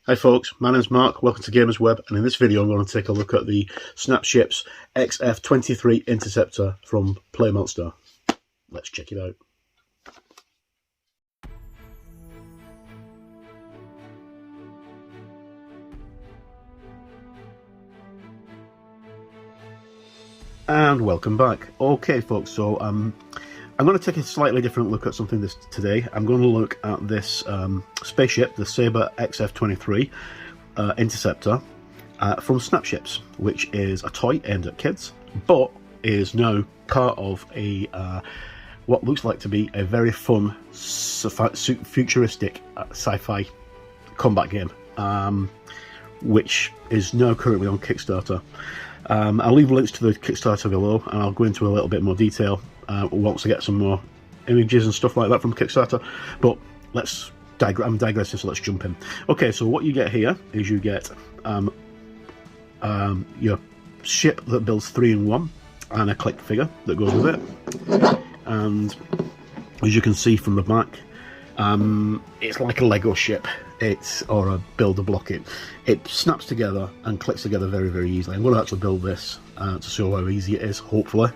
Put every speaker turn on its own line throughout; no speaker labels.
Hi folks, my name's Mark, welcome to Gamers Web, and in this video I'm going to take a look at the Snap Ships XF-23 Interceptor from Play Monster. Let's check it out. And welcome back. Okay folks, so I'm going to take a slightly different look at something today. I'm going to look at this spaceship, the Sabre XF-23 Interceptor from Snap Ships, which is a toy aimed at kids, but is now part of a what looks like to be a very fun, futuristic sci-fi combat game, which is now currently on Kickstarter. I'll leave links to the Kickstarter below, and I'll go into a little bit more detail once I get some more images and stuff like that from Kickstarter. But I'm digressing, so let's jump in. Okay, so what you get here is you get your ship that builds 3-in-1 and a click figure that goes with it. And as you can see from the back, it's like a Lego ship, or a builder block. It snaps together and clicks together very, very easily. I'm going to actually build this to show how easy it is, hopefully.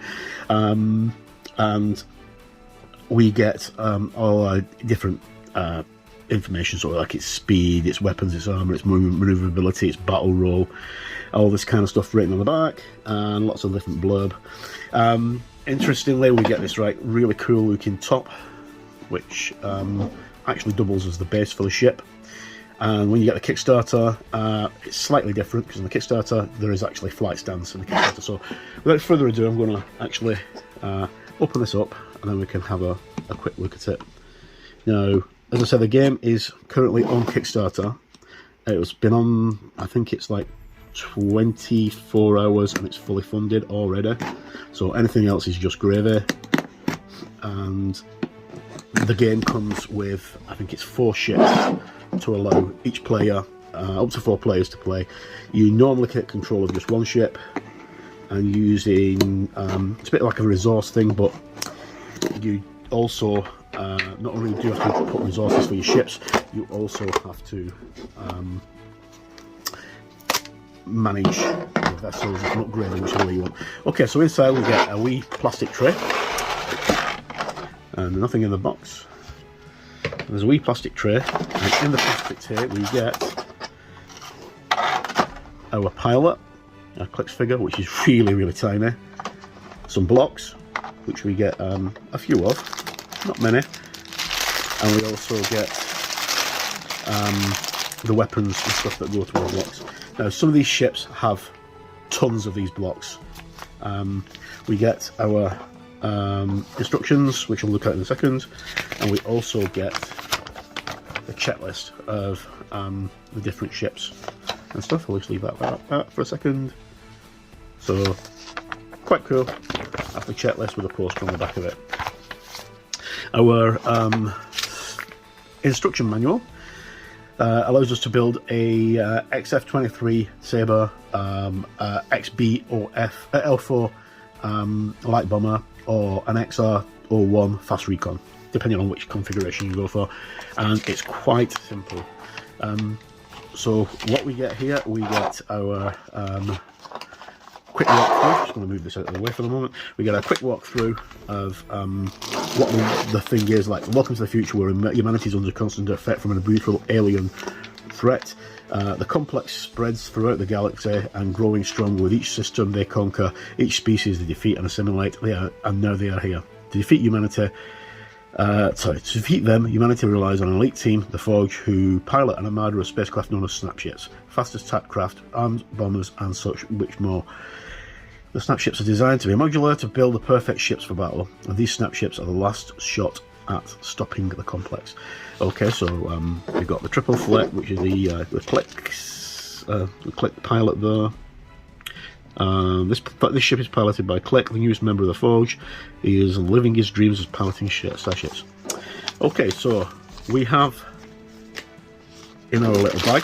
And we get all our different information, sort of like its speed, its weapons, its armor, its maneuverability, its battle roll, all this kind of stuff written on the back, and lots of different blurb. Interestingly, we get this really cool looking top, which actually doubles as the base for the ship. And when you get the Kickstarter, it's slightly different, because in the Kickstarter there is actually flight stands in the Kickstarter. So without further ado, I'm going to actually open this up, and then we can have a quick look at it. Now, as I said, the game is currently on Kickstarter. It's been on, I think it's like 24 hours, and it's fully funded already. So anything else is just gravy. And the game comes with, I think it's 4 ships to allow each player, up to 4 players to play. You normally get control of just one ship, and using, it's a bit like a resource thing, but you also, not only do you have to put resources for your ships, you also have to manage the vessels and upgrade them whichever way you want. Okay, so inside we get a wee plastic tray, and nothing in the box. There's a wee plastic tray, and in the plastic tray we get our pilot, our clicks figure, which is really, really tiny, some blocks, which we get a few of, not many, and we also get the weapons and stuff that go to our blocks. Now, some of these ships have tons of these blocks. We get our instructions, which we'll look at in a second, and we also get the checklist of the different ships and stuff. I'll just leave that for a second. So, quite cool. That's the checklist with a poster on the back of it. Our instruction manual allows us to build a XF-23 Sabre XB or L4 light bomber, or an XR-01 fast recon, depending on which configuration you go for, and it's quite simple. So what we get here, we get our quick walkthrough. Just going to move this out of the way for the moment. We get a quick walkthrough of what the thing is like. Welcome to the future, where humanity is under constant threat from a brutal alien threat. The complex spreads throughout the galaxy and growing stronger with each system they conquer, each species they defeat and assimilate. And now they are here. To defeat humanity, to defeat them, humanity relies on an elite team, the Forge, who pilot an armada of spacecraft known as Snap Ships, fastest attack craft, armed bombers, and such much more. The Snap Ships are designed to be modular to build the perfect ships for battle, and these Snap Ships are the last shot at stopping the complex. Okay, so we've got the triple flick, which is the click pilot there. This ship is piloted by Click, the newest member of the Forge. He is living his dreams as piloting starships. Okay, so we have in our little bag,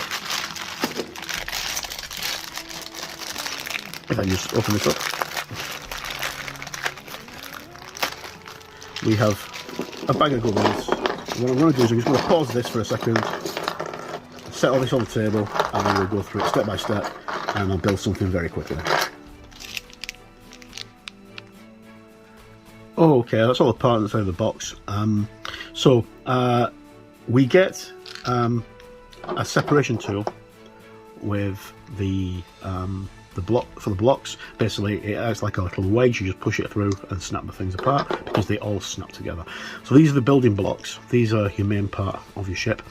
if I just open this up, we have a bag of goodies. What I'm going to do is I'm just going to pause this for a second, set all this on the table, and then we'll go through it step by step, and I'll build something very quickly. Okay, that's all the parts inside of the box. We get a separation tool with the block for the blocks. Basically, it acts like a little wedge. You just push it through and snap the things apart because they all snap together. So these are the building blocks. These are your main part of your ship,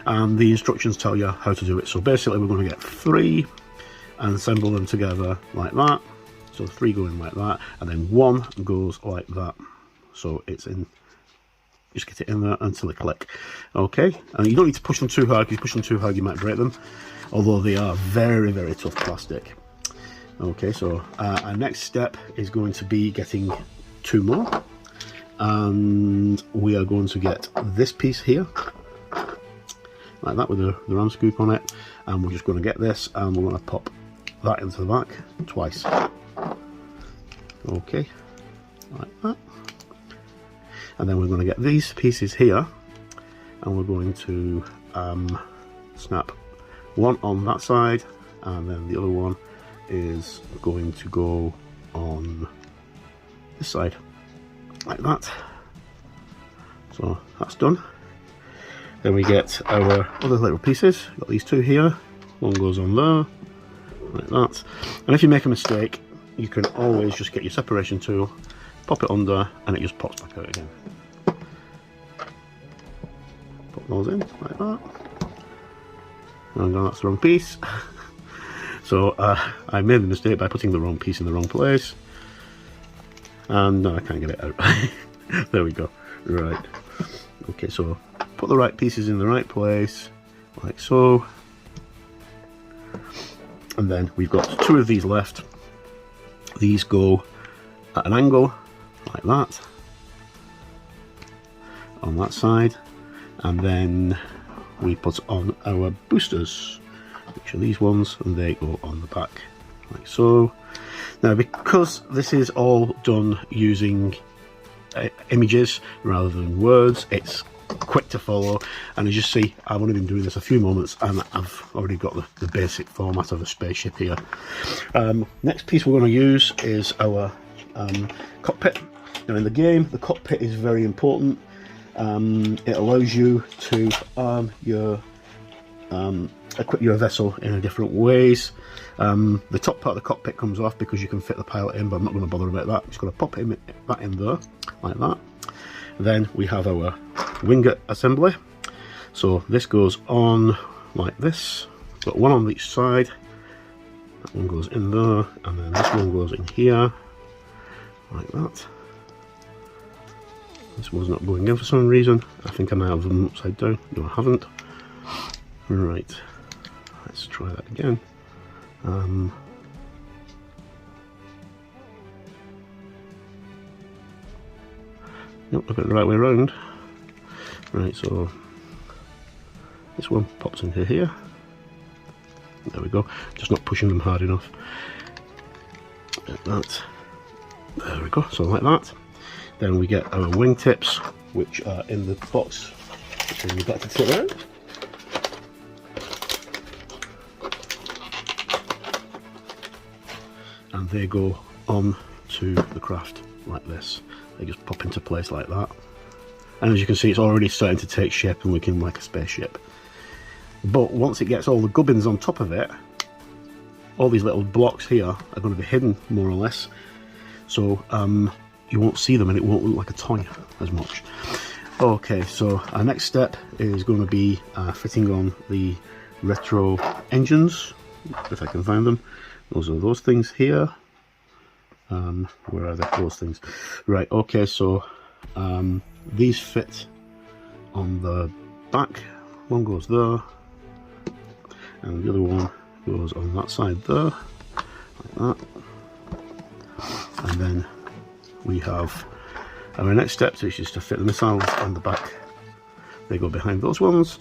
and the instructions tell you how to do it. So basically, we're going to get 3 and assemble them together like that. So 3 go in like that, and then 1 goes like that. So it's in. Just get it in there until they click. Okay, and you don't need to push them too hard. If you push them too hard, you might break them. Although they are very, very tough plastic. Okay, so our next step is going to be getting 2 more, and we are going to get this piece here, like that, with the ram scoop on it, and we're just going to get this, and we're going to pop that into the back twice. Okay, like that. And then we're going to get these pieces here, and we're going to snap one on that side, and then the other one is going to go on this side, like that. So that's done. Then we get our other little pieces. Got these 2 here. One goes on there, like that. And if you make a mistake, you can always just get your separation tool, pop it under, and it just pops back out again. Pop those in like that. And that's the wrong piece. So I made the mistake by putting the wrong piece in the wrong place, and no, I can't get it out. There we go. Right. Okay, so put the right pieces in the right place, like so. And then we've got 2 of these left. These go at an angle, like that, on that side, and then we put on our boosters, which are these ones, and they go on the back, like so. Now, because this is all done using images rather than words, it's quick to follow, and as you see, I've only been doing this a few moments, and I've already got the basic format of a spaceship here. Next piece we're going to use is our cockpit. Now, in the game, the cockpit is very important. It allows you to equip your vessel in different ways. The top part of the cockpit comes off because you can fit the pilot in, but I'm not going to bother about that. I'm just going to pop that in there, like that. Then we have our winglet assembly. So this goes on like this. Got one on each side. That one goes in there, and then this one goes in here, like that. This one's not going in for some reason. I think I might have them upside down. No, I haven't. Right, let's try that again. Nope, I've got it the right way around. Right, so this one pops into here. There we go. Just not pushing them hard enough. Like that. There we go. So like that. Then we get our wingtips, which are in the box. So you back to tip around. And they go on to the craft like this. They just pop into place like that. And as you can see, it's already starting to take shape and looking like a spaceship. But once it gets all the gubbins on top of it, all these little blocks here are going to be hidden more or less. So you won't see them and it won't look like a toy as much. Okay, so our next step is going to be fitting on the retro engines, if I can find them. Those are those things here. Where are those things? Right, okay, so these fit on the back. One goes there, and the other one goes on that side there, like that. And then we have our next step, which is to fit the missiles on the back. They go behind those ones.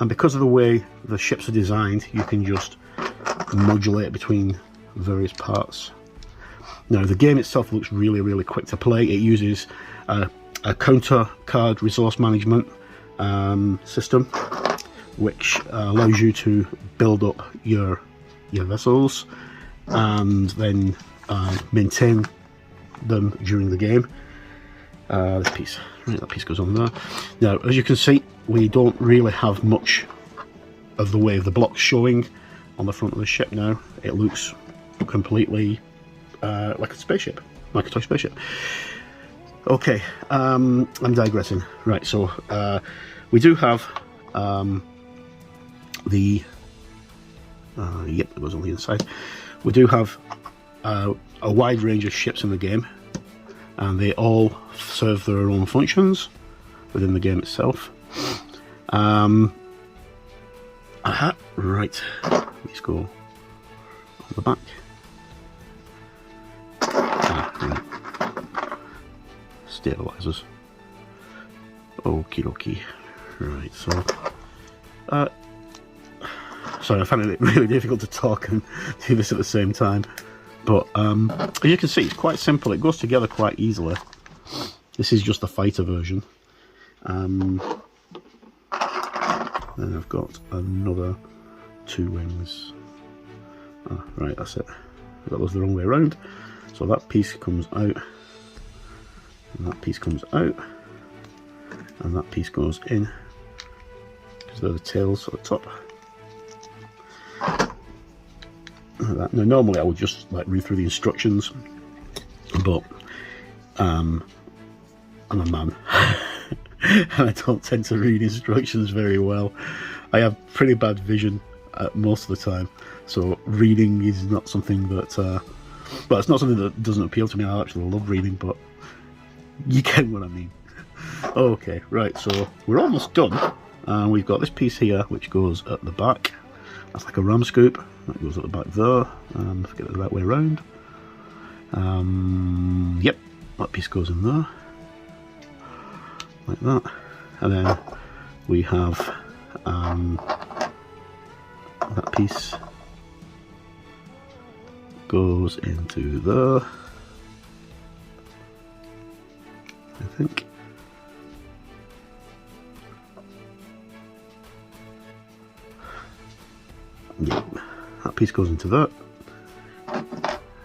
And because of the way the ships are designed, you can just modulate between various parts. Now, the game itself looks really, really quick to play. It uses a counter card resource management system. which allows you to build up your vessels and then maintain them during the game. This piece, right, that piece goes on there. Now, as you can see, we don't really have much of the way of the blocks showing on the front of the ship now. It looks completely like a spaceship, like a toy spaceship. Okay, I'm digressing. Right, so we do have yep, it goes on the inside. We do have a wide range of ships in the game, and they all serve their own functions within the game itself. Right, let's go on the back. Right. Stabilizers. Okie dokie. Right, so sorry, I find it really difficult to talk and do this at the same time, but as you can see, it's quite simple. It goes together quite easily. This is just the fighter version. Then I've got another 2 wings. Oh, right, that's it. I got those the wrong way around. So that piece comes out, and that piece comes out, and that piece goes in, because they're the tails at the top. Like that. Now, normally I would just like read through the instructions, but I'm a man and I don't tend to read instructions very well. I have pretty bad vision most of the time, so reading is not something that well, it's not something that doesn't appeal to me. I actually love reading, but you get what I mean. Okay, right, so we're almost done. We've got this piece here which goes at the back. That's like a ram scoop. That goes at the back there, and get it the right way around. Yep, that piece goes in there, like that. And then we have that piece goes into there, I think. Yep, that piece goes into that,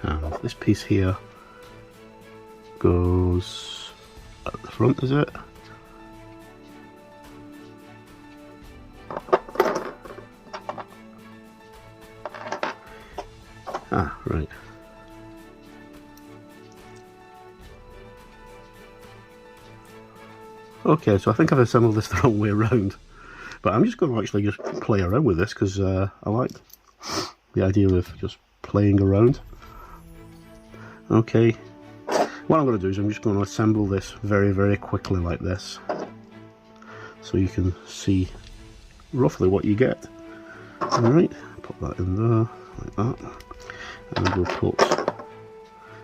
and this piece here goes at the front, is it? Ah, right. Okay, so I think I've assembled this the wrong way around, but I'm just going to actually just play around with this because I like the idea of just playing around. Okay, what I'm going to do is I'm just going to assemble this very, very quickly like this, so you can see roughly what you get. Alright, put that in there, like that. And we'll put,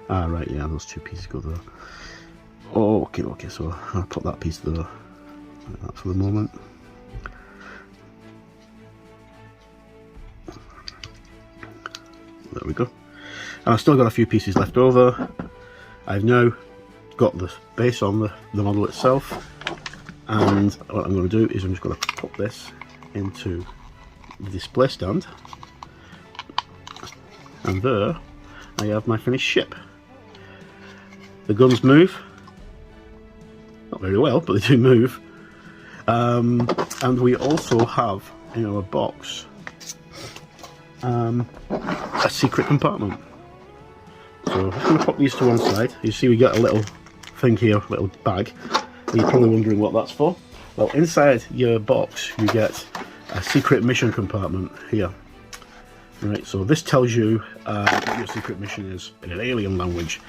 right, yeah, those 2 pieces go there. Oh, okay, so I'll put that piece there, like that for the moment. There we go. And I've still got a few pieces left over. I've now got the base on the model itself, and what I'm going to do is I'm just going to put this into the display stand, and there I have my finished ship. The guns move, not very well, but they do move. And we also have in our box a secret compartment. So I'm going to pop these to one side. You see we got a little thing here, a little bag. And you're probably wondering what that's for. Well, inside your box you get a secret mission compartment here. Right, so this tells you what your secret mission is in an alien language.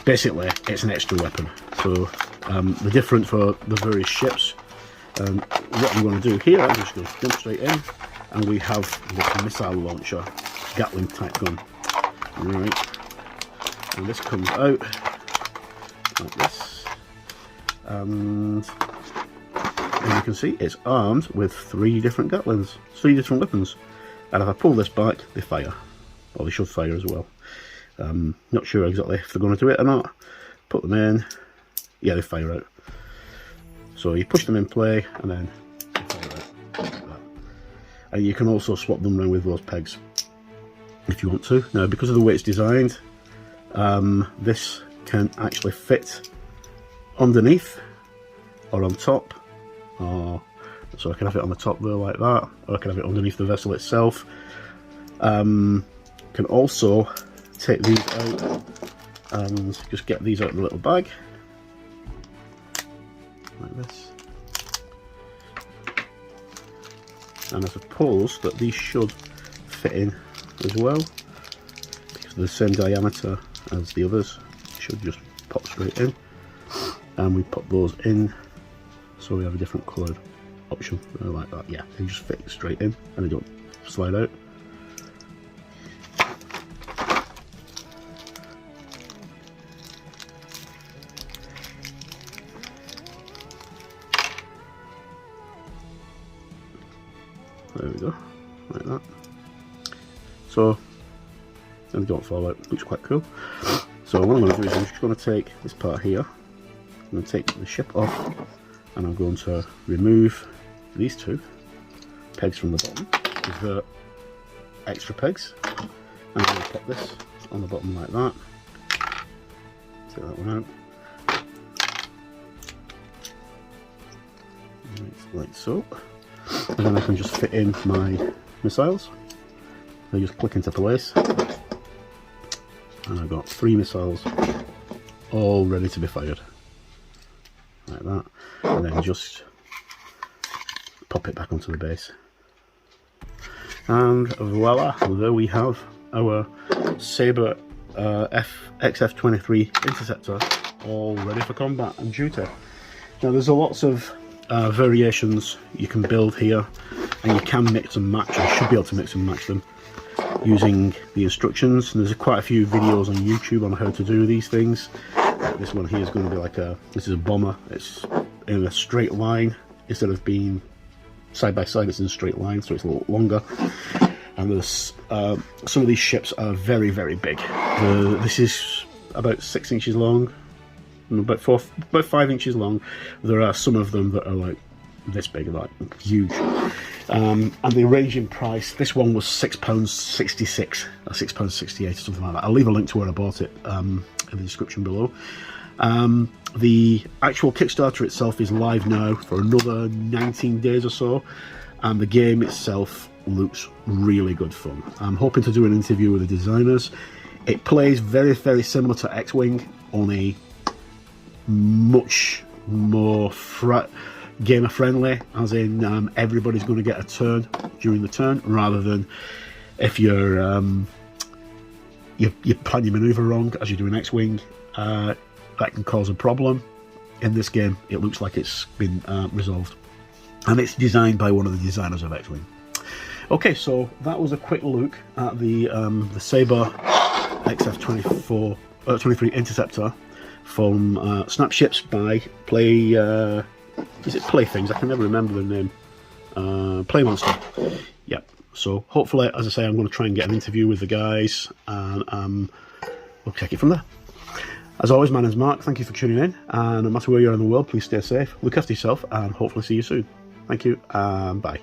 Basically, it's an extra weapon. So the different for the various ships. What I'm going to do here, I'm just going to jump straight in, and we have this missile launcher, Gatling type gun. Right, and this comes out like this, and as you can see, it's armed with 3 different Gatlings, 3 different weapons. And if I pull this back, they fire. Or they should fire as well. Not sure exactly if they're going to do it or not. Put them in. Yeah, they fire out. So you push them in play, and then they fire out like that. and you can also swap them around with those pegs if you want to. Now, because of the way it's designed, this can actually fit underneath or on top, or so I can have it on the top there like that, or I can have it underneath the vessel itself. Can also take these out and just get these out of the little bag like this, and I suppose that these should fit in as well because they're the same diameter as the others. Should just pop straight in, and we pop those in so we have a different coloured option like that. Yeah, they just fit straight in and they don't slide out. There we go, like that. So, and they don't fall out. Looks quite cool. So what I'm going to do is I'm just going to take this part here, I'm going to take the ship off, and I'm going to remove these two pegs from the bottom with the extra pegs, and I'm going to pop this on the bottom like that. Take that one out, like so, and then I can just fit in my missiles. They just click into place, and I've got 3 missiles all ready to be fired like that, and then just pop it back onto the base, and voila, there we have our Sabre XF-23 Interceptor all ready for combat and duty. Now there's lots of variations you can build here, and you can mix and match, or should be able to mix and match them using the instructions. And there's quite a few videos on YouTube on how to do these things. This one here is going to be like this is a bomber. It's in a straight line instead of being side by side. It's in a straight line, so it's a little longer. And there's some of these ships are very, very big. This is about 6 inches long, about 5 inches long. There are some of them that are like this big, like huge. And the range in price, this one was £6.66 or £6.68 or something like that. I'll leave a link to where I bought it in the description below. The actual Kickstarter itself is live now for another 19 days or so, and the game itself looks really good fun. I'm hoping to do an interview with the designers. It plays very, very similar to X-Wing, only much more gamer friendly, as in everybody's going to get a turn during the turn, rather than if you're you plan your maneuver wrong as you do an X-Wing, that can cause a problem. In this game it looks like it's been resolved, and it's designed by one of the designers of X-Wing. Okay, so that was a quick look at the Sabre XF-23 Interceptor from Snap Ships by is it Playthings? I can never remember the name. Playmonster. Yeah. So hopefully, as I say, I'm going to try and get an interview with the guys, and we'll take it from there. As always, my name's Mark. Thank you for tuning in, and no matter where you are in the world, please stay safe, look after yourself, and hopefully see you soon. Thank you, and bye.